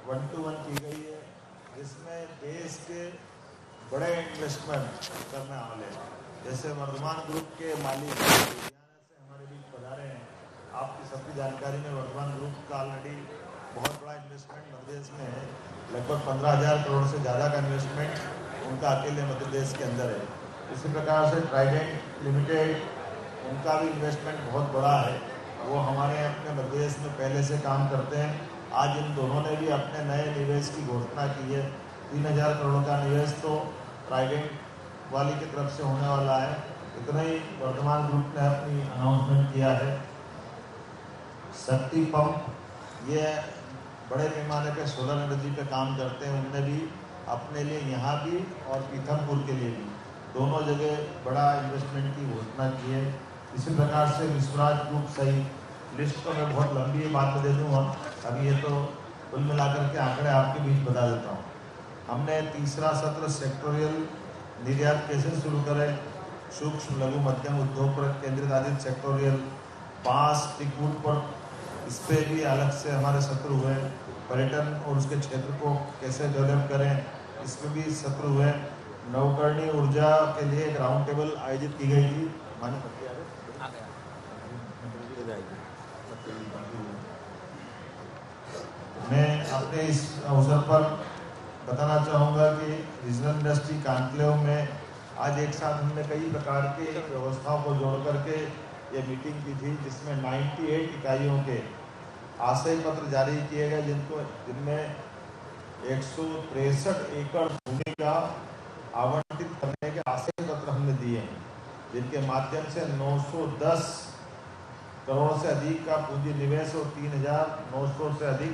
1-to-1 की गई है, जिसमें देश के बड़े इन्वेस्टमेंट करने वाले जैसे वर्धमान ग्रुप के मालिक लुधियाना से हमारे बीच पधारे हैं। आपकी सबकी जानकारी में वर्धमान ग्रुप का ऑलरेडी बहुत बड़ा इन्वेस्टमेंट मध्य प्रदेश में है। लगभग 15,000 करोड़ से ज़्यादा का इन्वेस्टमेंट उनका अकेले मध्य प्रदेश के अंदर है। इसी प्रकार से ट्राइडेंट लिमिटेड, उनका भी इन्वेस्टमेंट बहुत बड़ा है। वो हमारे अपने मध्य प्रदेश में पहले से काम करते हैं। आज इन दोनों ने भी अपने नए निवेश की घोषणा की है। 3,000 करोड़ का निवेश तो ट्राइडेंट वाली की तरफ से होने वाला है। इतना ही वर्धमान ग्रुप ने अपनी अनाउंसमेंट किया है। शक्ति पंप, ये बड़े पैमाने पे सोलर एनर्जी पे काम करते हैं। उनने भी अपने लिए यहाँ भी और पीथमपुर के लिए भी दोनों जगह बड़ा इन्वेस्टमेंट की घोषणा की है। इसी प्रकार से विश्वराज ग्रुप सही, लिस्ट तो मैं बहुत लंबी है, बाद में दे दूँगा। अभी ये तो कुल मिलाकर के आंकड़े आपके बीच बता देता हूँ। हमने तीसरा सत्र सेक्टोरियल निर्यात कैसे शुरू करें, सूक्ष्म लघु मध्यम उद्योग पर केंद्रित आधारित सेक्टोरियल, बांस टिकवुड पर, इस पर भी अलग से हमारे सत्र हुए। पर्यटन और उसके क्षेत्र को कैसे डेवलप करें, इसमें भी सत्र हुए। नवकरणीय ऊर्जा के लिए एक राउंड टेबल आयोजित की गई थी। मैं अपने इस अवसर पर बताना चाहूँगा कि रीजनल इंडस्ट्री कॉन्क्लेव में आज एक साथ हमने कई प्रकार की व्यवस्थाओं को जोड़ करके ये मीटिंग की थी, जिसमें 98 इकाइयों के आशय पत्र जारी किए गए, जिनमें 163 एकड़ भूमि का आवंटित करने के आशय पत्र हमने दिए हैं, जिनके माध्यम से 910 करोड़ से अधिक का पूंजी निवेश और 3,900 से अधिक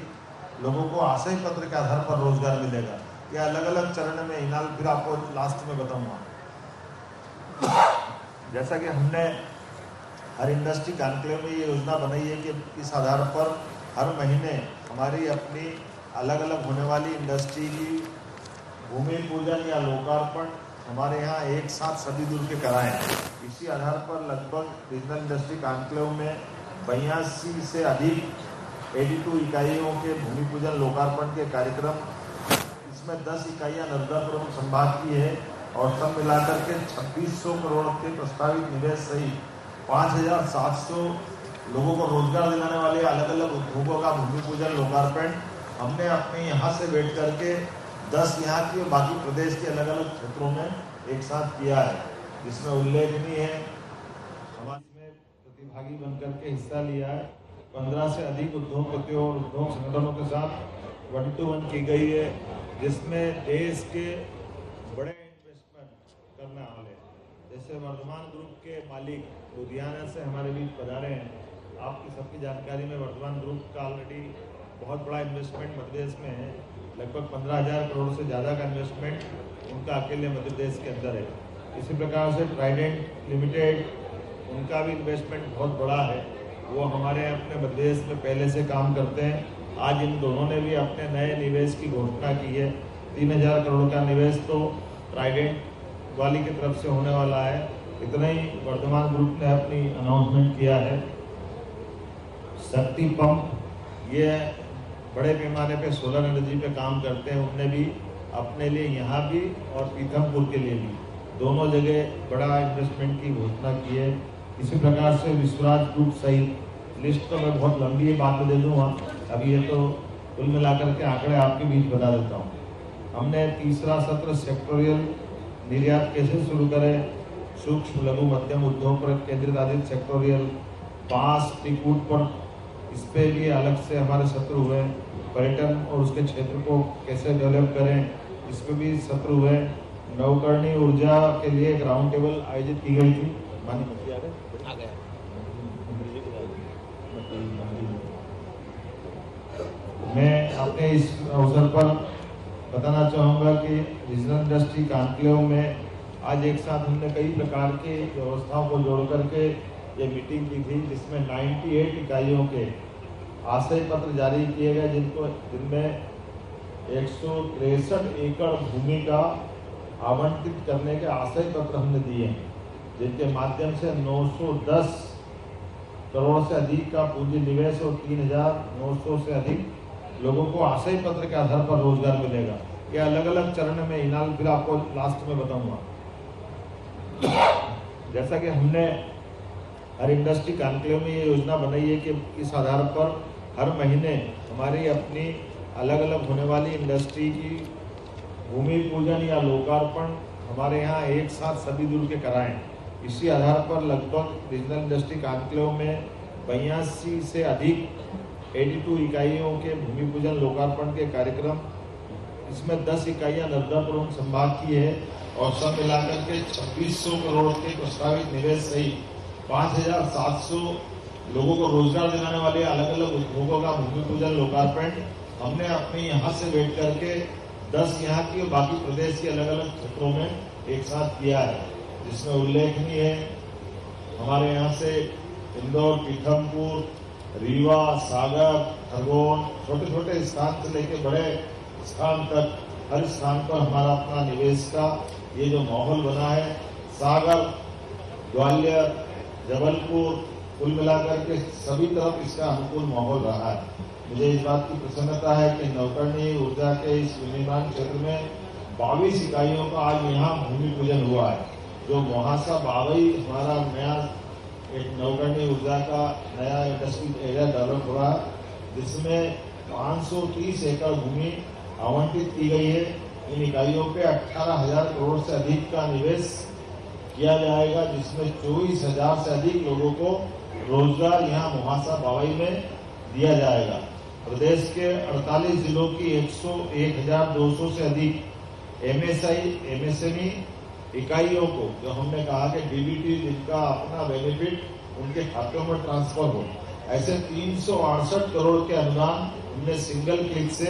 लोगों को आशय पत्र के आधार पर रोजगार मिलेगा। यह अलग अलग चरण में इनाल फिर आपको लास्ट में बताऊंगा। जैसा कि हमने हर इंडस्ट्री कॉन्क्लेव में ये योजना बनाई है कि इस आधार पर हर महीने हमारी अपनी अलग अलग होने वाली इंडस्ट्री की भूमि पूजन या लोकार्पण हमारे यहाँ एक साथ सभी दूर के कराएं। इसी आधार पर लगभग रीजनल इंडस्ट्री कॉन्क्लेव में 82 से अधिक 82 इकाइयों के भूमि पूजन लोकार्पण के कार्यक्रम, इसमें 10 इकाइयाँ नर्मदापुरम संभाग की है और सब मिलाकर के 2600 करोड़ के प्रस्तावित निवेश सहित 5,700 लोगों को रोजगार दिलाने वाले अलग अलग उद्योगों का भूमि पूजन लोकार्पण हमने अपने यहाँ से बैठ करके 10 यहाँ की और बाकी प्रदेश के अलग अलग क्षेत्रों में एक साथ किया है। जिसमें उल्लेखनीय है हमारे में प्रतिभागी बनकर के हिस्सा लिया है। 15 से अधिक उद्योगपतियों और उद्योग संगठनों के साथ 1-to-1 की गई है, जिसमें देश के बड़े इन्वेस्टमेंट करने वाले जैसे वर्धमान ग्रुप के मालिक लुधियाना से हमारे बीच पधारे हैं। आपकी सबकी जानकारी में वर्धमान ग्रुप का ऑलरेडी बहुत बड़ा इन्वेस्टमेंट मध्य प्रदेश में है। लगभग 15,000 करोड़ से ज़्यादा का इन्वेस्टमेंट उनका अकेले मध्य प्रदेश के अंदर है। इसी प्रकार से ट्राइडेंट लिमिटेड, उनका भी इन्वेस्टमेंट बहुत बड़ा है। वो हमारे अपने मध्य प्रदेश में पहले से काम करते हैं। आज इन दोनों ने भी अपने नए निवेश की घोषणा की है। 3,000 करोड़ का निवेश तो ट्राइडेंट वाली की तरफ से होने वाला है। इतना ही वर्धमान ग्रुप ने अपनी अनाउंसमेंट किया है। शक्ति पंप, ये बड़े पैमाने पे सोलर एनर्जी पे काम करते हैं। उनने भी अपने लिए यहाँ भी और पीथमपुर के लिए भी दोनों जगह बड़ा इन्वेस्टमेंट की घोषणा की है। इसी प्रकार से विश्वराज ग्रुप सहित, लिस्ट तो मैं बहुत लंबी है, बाद में दे दूँगा। अभी ये तो कुल मिलाकर के आंकड़े आपके बीच बता देता हूँ। हमने तीसरा सत्र सेक्टोरियल निर्यात कैसे शुरू करें, सूक्ष्म लघु मध्यम उद्योग पर केंद्रित आधारित सेक्टोरियल, बांस टिकवुड पर, इस पर भी अलग से हमारे सत्र हुए। पर्यटन और उसके क्षेत्र को कैसे डेवलप करें, इसमें भी सत्र हुए। नवकरणीय ऊर्जा के लिए एक राउंड टेबल आयोजित की गई थी। मैं अपने इस अवसर पर बताना चाहूँगा कि रीजनल इंडस्ट्री कॉन्क्लेव में आज एक साथ हमने कई प्रकार की व्यवस्थाओं को जोड़ करके ये मीटिंग की थी, जिसमें 98 इकाइयों के आशय पत्र जारी किए गए, जिनमें 163 एकड़ भूमि का आवंटित करने के आशय पत्र हमने दिए हैं, जिनके माध्यम से 910 करोड़ से अधिक का पूंजी निवेश और 3,900 से अधिक लोगों को आशय पत्र के आधार पर रोजगार मिलेगा। ये अलग अलग चरण में इनाम फिर आपको लास्ट में बताऊंगा। जैसा कि हमने हर इंडस्ट्री कॉन्क्लेव में ये योजना बनाई है कि इस आधार पर हर महीने हमारी अपनी अलग अलग होने वाली इंडस्ट्री की भूमि पूजन या लोकार्पण हमारे यहाँ एक साथ सभी दूर के कराएं। इसी आधार पर लगभग रीजनल इंडस्ट्री कॉन्क्लेव में 82 से अधिक 82 इकाइयों के भूमि पूजन लोकार्पण के कार्यक्रम, इसमें 10 इकाइयाँ नर्मदापुरम संभाग की है और सब मिलाकर के 2600 करोड़ के प्रस्तावित निवेश सहित 5700 लोगों को रोजगार दिलाने वाले अलग अलग उद्योगों का भूमि पूजन लोकार्पण हमने अपने यहाँ से बैठ करके 10 यहाँ की और बाकी प्रदेश के अलग अलग क्षेत्रों में एक साथ किया है, जिसमें उल्लेखनीय है हमारे यहाँ से इंदौर, पीथमपुर, रीवा, सागर, खरगोन, छोटे छोटे स्थान से लेकर बड़े स्थान तक हर स्थान पर हमारा अपना निवेश का ये जो माहौल बना है। सागर, ग्वालियर, जबलपुर, कुल मिलाकर के सभी तरफ इसका अनुकूल माहौल रहा है। मुझे इस बात की प्रसन्नता है कि नवकरणीय ऊर्जा के इस विनिर्माण क्षेत्र में 22 इकाइयों का आज यहाँ भूमि पूजन हुआ है। जो मोहासा बावई हमारा नया एक नवकरणीय ऊर्जा का नया इंडस्ट्रियल एरिया डेवलप हो रहा है, जिसमें 530 एकड़ भूमि आवंटित की गई है। इन इकाइयों पे 18,000 करोड़ से अधिक का निवेश किया जाएगा, जिसमें 24,000 से अधिक लोगों को रोजगार यहाँ मोहासा बावई में दिया जाएगा। प्रदेश के 48 जिलों की 101,200 से अधिक एमएसएमई इकाइयों को, जो हमने कहा कि डीबीटी जिनका अपना बेनिफिट उनके खातों में ट्रांसफर हो, ऐसे 368 करोड़ के अनुदान हमने सिंगल क्लिक से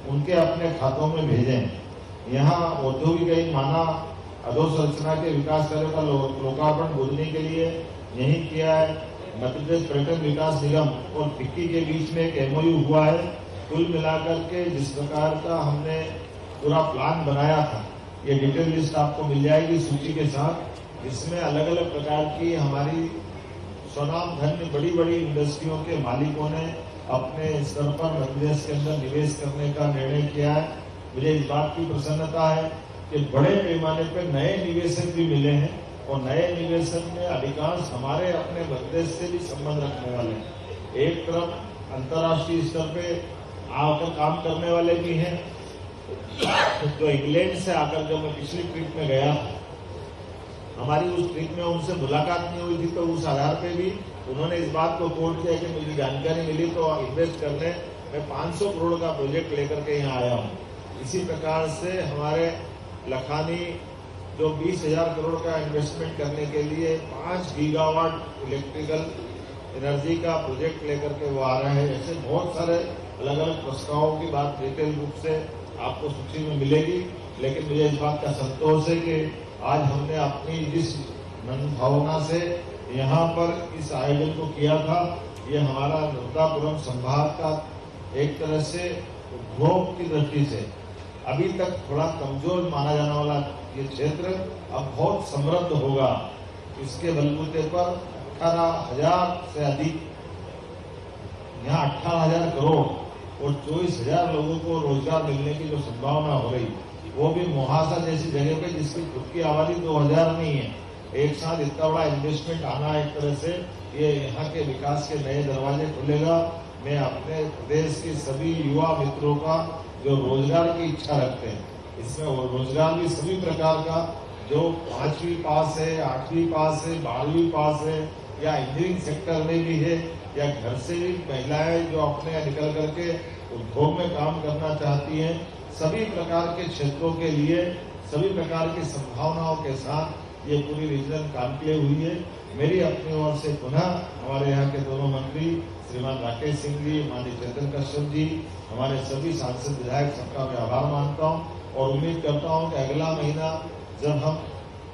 उनके अपने खातों में भेजे हैं। यहाँ औद्योगिक माना अधोसंरचना के विकास कार्यों का लोकार्पण बुधनी के लिए यही किया है। मध्य प्रदेश पर्यटन विकास निगम और फिक्की के बीच में एक एमओयू हुआ है। कुल मिलाकर के जिस प्रकार का हमने पूरा प्लान बनाया था, ये डिटेल लिस्ट आपको मिल जाएगी सूची के साथ। इसमें अलग अलग प्रकार की हमारी स्वनाम धन्य बड़ी बड़ी इंडस्ट्रियों के मालिकों ने अपने स्तर पर मध्य प्रदेश के अंदर निवेश करने का निर्णय किया है। मुझे इस बात की प्रसन्नता है कि बड़े पैमाने पर नए निवेशक भी मिले हैं और नए निवेशक में अधिकांश हमारे अपने मध्य से भी संबंध रखने वाले हैं। एक तरफ अंतर्राष्ट्रीय स्तर पे आकर काम करने वाले भी हैं, जो इंग्लैंड से आकर जब मैं पिछली ट्रिप में गया, हमारी उस ट्रिप में उनसे मुलाकात नहीं हुई थी, तो उस आधार पे भी उन्होंने इस बात को कोट किया कि मुझे जानकारी मिली तो इन्वेस्ट करने मैं 500 करोड़ का प्रोजेक्ट लेकर के यहाँ आया हूँ। इसी प्रकार से हमारे लखानी जो 20,000 करोड़ का इन्वेस्टमेंट करने के लिए 5 गीगावाट इलेक्ट्रिकल एनर्जी का प्रोजेक्ट लेकर के वो आ रहे हैं। ऐसे बहुत सारे अलग अलग प्रस्तावों की बात डिटेल रूप से आपको सूची में मिलेगी, लेकिन मुझे इस बात का संतोष है कि आज हमने अपनी जिस मन भावना से यहाँ पर इस आयोजन को किया था, ये हमारा नर्मदापुरम संभाग का एक तरह से उद्योग की दृष्टि से अभी तक थोड़ा कमजोर माना जाने वाला ये क्षेत्र अब बहुत समृद्ध होगा। इसके बलबूते पर 18,000 से अधिक, यहाँ 18,000 करोड़ और 24,000 लोगों को रोजगार मिलने की जो संभावना हो रही, वो भी मोहासा जैसी जगह पे जिसकी खुद की आबादी 2,000 नहीं है। एक साथ इतना बड़ा इन्वेस्टमेंट आना, एक तरह से ये यहाँ के विकास के नए दरवाजे खुलेगा। मैं अपने प्रदेश के सभी युवा मित्रों का जो रोजगार की इच्छा रखते हैं, इसमें रोजगार भी सभी प्रकार का, जो 5वीं पास है, 8वीं पास है, 12वीं पास है, या इंजीनियरिंग सेक्टर में भी है, या घर से भी महिलाएं जो अपने निकल करके उद्योग में काम करना चाहती हैं, सभी प्रकार के क्षेत्रों के लिए सभी प्रकार की संभावनाओं के साथ ये पूरी रीजनल कॉन्क्लेव हुई है। मेरी अपनी ओर से पुनः हमारे यहाँ के दोनों मंत्री श्रीमान राकेश सिंह जी, माननीय चेतन कश्यप जी, हमारे सभी सांसद विधायक, सबका मैं आभार मानता हूँ और उम्मीद करता हूँ कि अगला महीना जब हम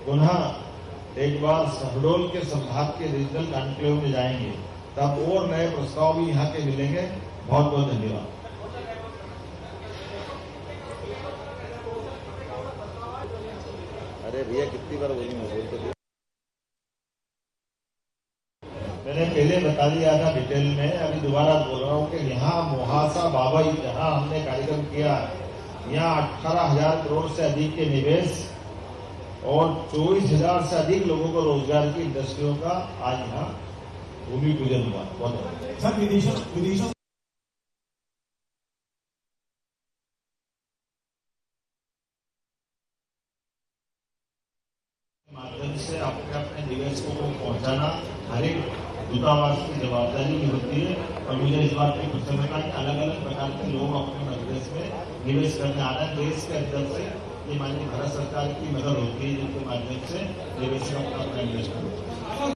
पुनः एक बार शहडोल के संभाग के रीजनल कॉन्क्लेव में जाएंगे, तब और नए प्रस्ताव भी यहाँ के मिलेंगे। बहुत बहुत धन्यवाद। अरे भैया कितनी बार बोलूंगा, बोलते मैंने पहले बता दिया था डिटेल में, अभी दोबारा बोल रहा हूँ कि यहाँ मोहासा बाबई जहाँ हमने कार्यक्रम किया, यहाँ 18,000 करोड़ से अधिक के निवेश और 24,000 से अधिक लोगों को रोजगार की इंडस्ट्रियों का आज यहाँ भूमि पूजन हुआ। बहुत सर विदेशों माध्यम से अपने अपने निवेशकों को पहुंचाना हर एक दूतावास की जवाबदारी भी होती है। और मुझे इस बात की खुशी है कि अलग अलग प्रकार के लोग अपने मध्यप्रदेश में निवेश करने आ रहे हैं। देश के अंदर से ये माननीय भारत सरकार की मदद होती है जिनके माध्यम से निवेशक अपना इन्वेस्टमेंट होता है।